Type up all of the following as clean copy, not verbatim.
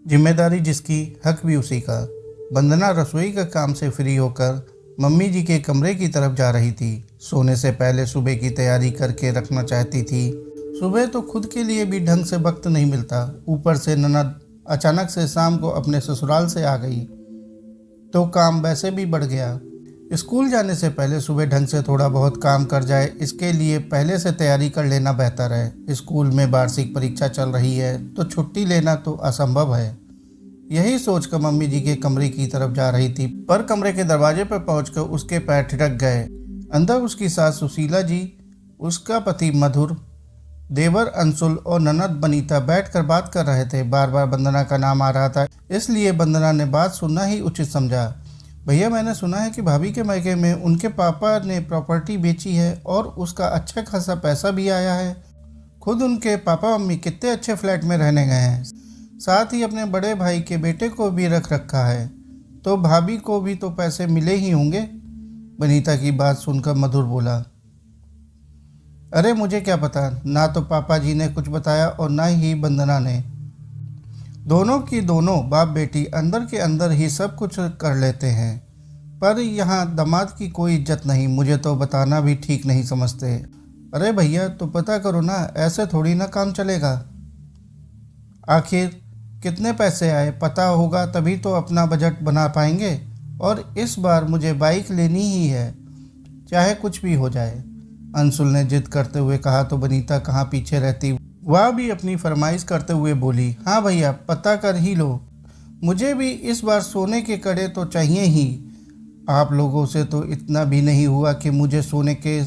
जिम्मेदारी जिसकी हक भी उसी का। वंदना रसोई का काम से फ्री होकर मम्मी जी के कमरे की तरफ जा रही थी। सोने से पहले सुबह की तैयारी करके रखना चाहती थी। सुबह तो खुद के लिए भी ढंग से वक्त नहीं मिलता, ऊपर से ननद अचानक से शाम को अपने ससुराल से आ गई तो काम वैसे भी बढ़ गया। स्कूल जाने से पहले सुबह ढंग से थोड़ा बहुत काम कर जाए, इसके लिए पहले से तैयारी कर लेना बेहतर है। स्कूल में वार्षिक परीक्षा चल रही है तो छुट्टी लेना तो असंभव है। यही सोचकर मम्मी जी के कमरे की तरफ जा रही थी, पर कमरे के दरवाजे पर पहुंचकर उसके पैर ठिठक गए। अंदर उसकी सास सुशीला जी, उसका पति मधुर, देवर अंशुल और ननद बनीता बैठकर बात कर रहे थे। बार बार वंदना का नाम आ रहा था, इसलिए वंदना ने बात सुनना ही उचित समझा। भैया, मैंने सुना है कि भाभी के मायके में उनके पापा ने प्रॉपर्टी बेची है और उसका अच्छा खासा पैसा भी आया है। खुद उनके पापा मम्मी कितने अच्छे फ्लैट में रहने गए हैं, साथ ही अपने बड़े भाई के बेटे को भी रख रखा है, तो भाभी को भी तो पैसे मिले ही होंगे। बनीता की बात सुनकर मधुर बोला, अरे मुझे क्या पता, ना तो पापा जी ने कुछ बताया और ना ही वंदना ने। दोनों की दोनों बाप बेटी अंदर के अंदर ही सब कुछ कर लेते हैं, पर यहाँ दामाद की कोई इज्जत नहीं, मुझे तो बताना भी ठीक नहीं समझते। अरे भैया, तो पता करो ना, ऐसे थोड़ी ना काम चलेगा। आखिर कितने पैसे आए पता होगा, तभी तो अपना बजट बना पाएंगे। और इस बार मुझे बाइक लेनी ही है, चाहे कुछ भी हो जाए। अंशुल ने जिद करते हुए कहा तो बनीता कहाँ पीछे रहती, वह भी अपनी फरमाइश करते हुए बोली, हाँ भैया, पता कर ही लो, मुझे भी इस बार सोने के कड़े तो चाहिए ही। आप लोगों से तो इतना भी नहीं हुआ कि मुझे सोने के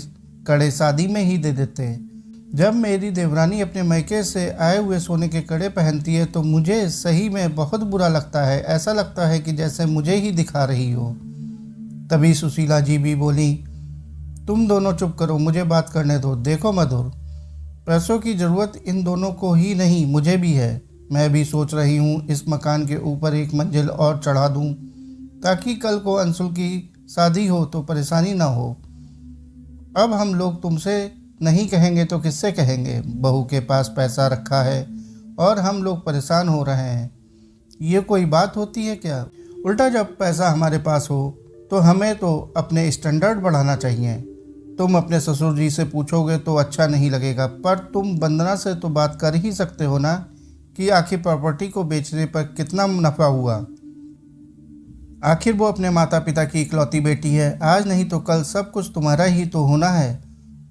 कड़े शादी में ही दे देते। जब मेरी देवरानी अपने मैके से आए हुए सोने के कड़े पहनती है तो मुझे सही में बहुत बुरा लगता है, ऐसा लगता है कि जैसे मुझे ही दिखा रही हो। तभी सुशीला जी भी बोली, तुम दोनों चुप करो, मुझे बात करने दो। देखो मधुर, पैसों की ज़रूरत इन दोनों को ही नहीं, मुझे भी है। मैं भी सोच रही हूँ इस मकान के ऊपर एक मंजिल और चढ़ा दूँ, ताकि कल को अंशुल की शादी हो तो परेशानी ना हो। अब हम लोग तुमसे नहीं कहेंगे तो किससे कहेंगे? बहू के पास पैसा रखा है और हम लोग परेशान हो रहे हैं, ये कोई बात होती है क्या? उल्टा जब पैसा हमारे पास हो तो हमें तो अपने स्टैंडर्ड बढ़ाना चाहिए। तुम अपने ससुर जी से पूछोगे तो अच्छा नहीं लगेगा, पर तुम वंदना से तो बात कर ही सकते हो ना कि आखिर प्रॉपर्टी को बेचने पर कितना मुनाफा हुआ। आखिर वो अपने माता पिता की इकलौती बेटी है, आज नहीं तो कल सब कुछ तुम्हारा ही तो होना है।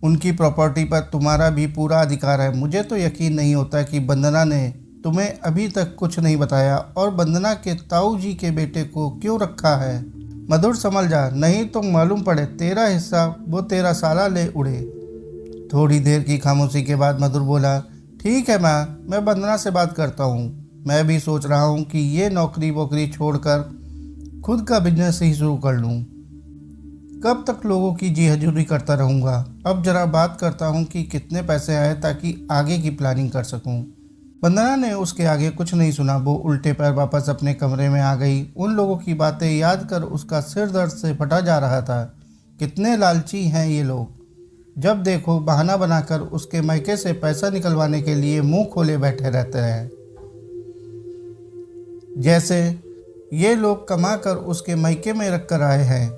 उनकी प्रॉपर्टी पर तुम्हारा भी पूरा अधिकार है। मुझे तो यकीन नहीं होता कि वंदना ने तुम्हें अभी तक कुछ नहीं बताया, और वंदना के ताऊ जी के बेटे को क्यों रखा है। मधुर संभल जा, नहीं तो मालूम पड़े तेरा हिस्सा वो तेरा साला ले उड़े। थोड़ी देर की खामोशी के बाद मधुर बोला, ठीक है माँ, मैं वंदना से बात करता हूँ। मैं भी सोच रहा हूँ कि ये नौकरी वोकरी छोड़कर खुद का बिजनेस ही शुरू कर लूँ। कब तक लोगों की जी हजूरी करता रहूँगा। अब जरा बात करता हूँ कि कितने पैसे आए, ताकि आगे की प्लानिंग कर सकूँ। वंदना ने उसके आगे कुछ नहीं सुना, वो उल्टे पैर वापस अपने कमरे में आ गई। उन लोगों की बातें याद कर उसका सिर दर्द से फटा जा रहा था। कितने लालची हैं ये लोग, जब देखो बहाना बनाकर उसके मैके से पैसा निकलवाने के लिए मुंह खोले बैठे रहते हैं, जैसे ये लोग कमा कर उसके मैके में रख कर आए हैं,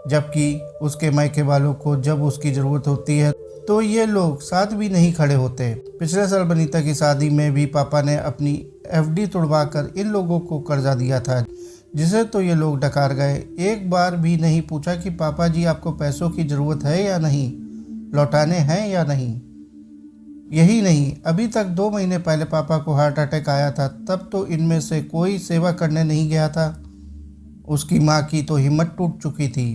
जबकि उसके मैके वालों को जब उसकी ज़रूरत होती है तो ये लोग साथ भी नहीं खड़े होते। पिछले साल बनीता की शादी में भी पापा ने अपनी एफडी तुड़वा कर इन लोगों को कर्जा दिया था, जिसे तो ये लोग डकार गए। एक बार भी नहीं पूछा कि पापा जी आपको पैसों की ज़रूरत है या नहीं, लौटाने हैं या नहीं। यही नहीं, अभी तक 2 महीने पहले पापा को हार्ट अटैक आया था, तब तो इनमें से कोई सेवा करने नहीं गया था। उसकी माँ की तो हिम्मत टूट चुकी थी,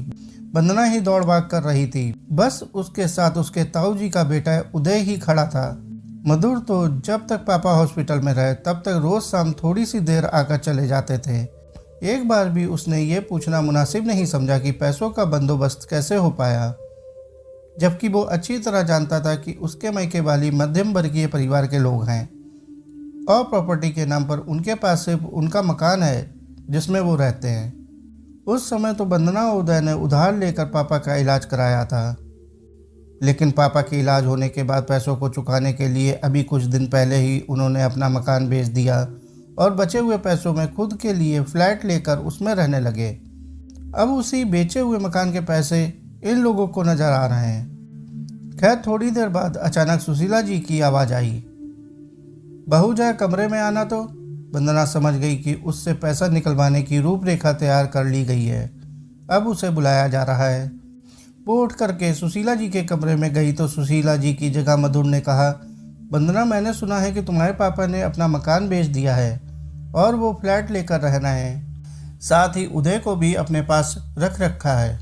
वंदना ही दौड़ भाग कर रही थी, बस उसके साथ उसके ताऊ जी का बेटा उदय ही खड़ा था। मधुर तो जब तक पापा हॉस्पिटल में रहे तब तक रोज शाम थोड़ी सी देर आकर चले जाते थे। एक बार भी उसने ये पूछना मुनासिब नहीं समझा कि पैसों का बंदोबस्त कैसे हो पाया, जबकि वो अच्छी तरह जानता था कि उसके मैके वाली मध्यम वर्गीय परिवार के लोग हैं और प्रॉपर्टी के नाम पर उनके पास सिर्फ उनका मकान है जिसमें वो रहते हैं। उस समय तो वंदना और उदय ने उधार लेकर पापा का इलाज कराया था, लेकिन पापा के इलाज होने के बाद पैसों को चुकाने के लिए अभी कुछ दिन पहले ही उन्होंने अपना मकान बेच दिया और बचे हुए पैसों में खुद के लिए फ्लैट लेकर उसमें रहने लगे। अब उसी बेचे हुए मकान के पैसे इन लोगों को नजर आ रहे हैं। खैर थोड़ी देर बाद अचानक सुशीला जी की आवाज़ आई, बहू जाए कमरे में आना। तो वंदना समझ गई कि उससे पैसा निकलवाने की रूपरेखा तैयार कर ली गई है, अब उसे बुलाया जा रहा है। वो उठ करके सुशीला जी के कमरे में गई तो सुशीला जी की जगह मधुर ने कहा, वंदना मैंने सुना है कि तुम्हारे पापा ने अपना मकान बेच दिया है और वो फ्लैट लेकर रहना है, साथ ही उदय को भी अपने पास रख रखा है।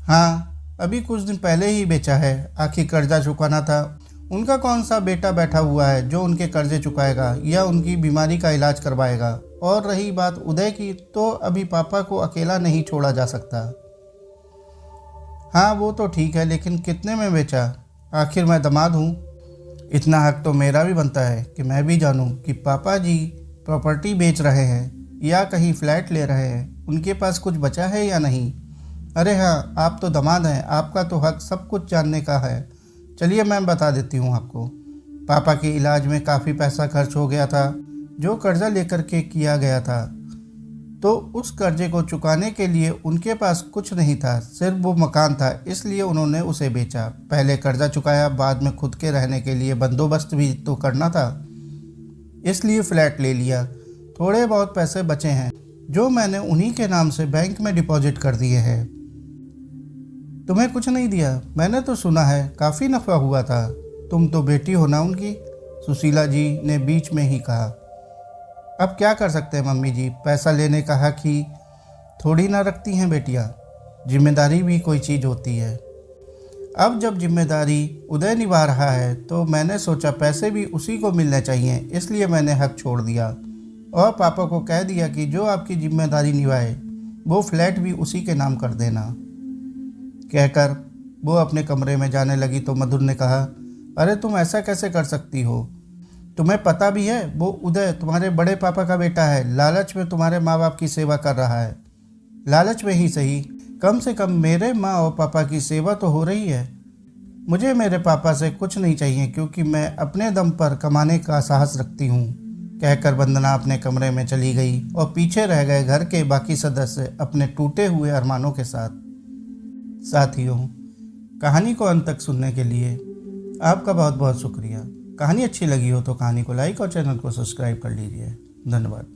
हाँ, अभी कुछ दिन पहले ही बेचा है, आखिर कर्जा चुकाना था। उनका कौन सा बेटा बैठा हुआ है जो उनके कर्जे चुकाएगा या उनकी बीमारी का इलाज करवाएगा। और रही बात उदय की, तो अभी पापा को अकेला नहीं छोड़ा जा सकता। हाँ वो तो ठीक है, लेकिन कितने में बेचा? आखिर मैं दामाद हूँ। इतना हक तो मेरा भी बनता है कि मैं भी जानूँ कि पापा जी प्रॉपर्टी बेच रहे हैं या कहीं फ्लैट ले रहे हैं, उनके पास कुछ बचा है या नहीं। अरे हाँ, आप तो दामाद हैं, आपका तो हक सब कुछ जानने का है। चलिए मैं बता देती हूँ आपको। पापा के इलाज में काफ़ी पैसा खर्च हो गया था जो कर्जा लेकर के किया गया था, तो उस कर्जे को चुकाने के लिए उनके पास कुछ नहीं था, सिर्फ वो मकान था, इसलिए उन्होंने उसे बेचा। पहले कर्जा चुकाया, बाद में खुद के रहने के लिए बंदोबस्त भी तो करना था, इसलिए फ्लैट ले लिया। थोड़े बहुत पैसे बचे हैं जो मैंने उन्हीं के नाम से बैंक में डिपॉजिट कर दिए हैं। तुम्हें कुछ नहीं दिया? मैंने तो सुना है काफ़ी नफ़ा हुआ था। तुम तो बेटी हो ना उनकी, सुशीला जी ने बीच में ही कहा। अब क्या कर सकते हैं मम्मी जी, पैसा लेने का हक ही थोड़ी ना रखती हैं बेटियां, जिम्मेदारी भी कोई चीज़ होती है। अब जब जिम्मेदारी उदय निभा रहा है तो मैंने सोचा पैसे भी उसी को मिलने चाहिए, इसलिए मैंने हक छोड़ दिया और पापा को कह दिया कि जो आपकी जिम्मेदारी निभाए वो फ्लैट भी उसी के नाम कर देना। कहकर वो अपने कमरे में जाने लगी तो मधुर ने कहा, अरे तुम ऐसा कैसे कर सकती हो? तुम्हें पता भी है वो उदय तुम्हारे बड़े पापा का बेटा है, लालच में तुम्हारे माँ बाप की सेवा कर रहा है। लालच में ही सही, कम से कम मेरे माँ और पापा की सेवा तो हो रही है। मुझे मेरे पापा से कुछ नहीं चाहिए क्योंकि मैं अपने दम पर कमाने का साहस रखती हूँ। कहकर वंदना अपने कमरे में चली गई और पीछे रह गए घर के बाकी सदस्य अपने टूटे हुए अरमानों के साथ। साथियों, कहानी को अंत तक सुनने के लिए आपका बहुत बहुत शुक्रिया। कहानी अच्छी लगी हो तो कहानी को लाइक और चैनल को सब्सक्राइब कर लीजिए। धन्यवाद।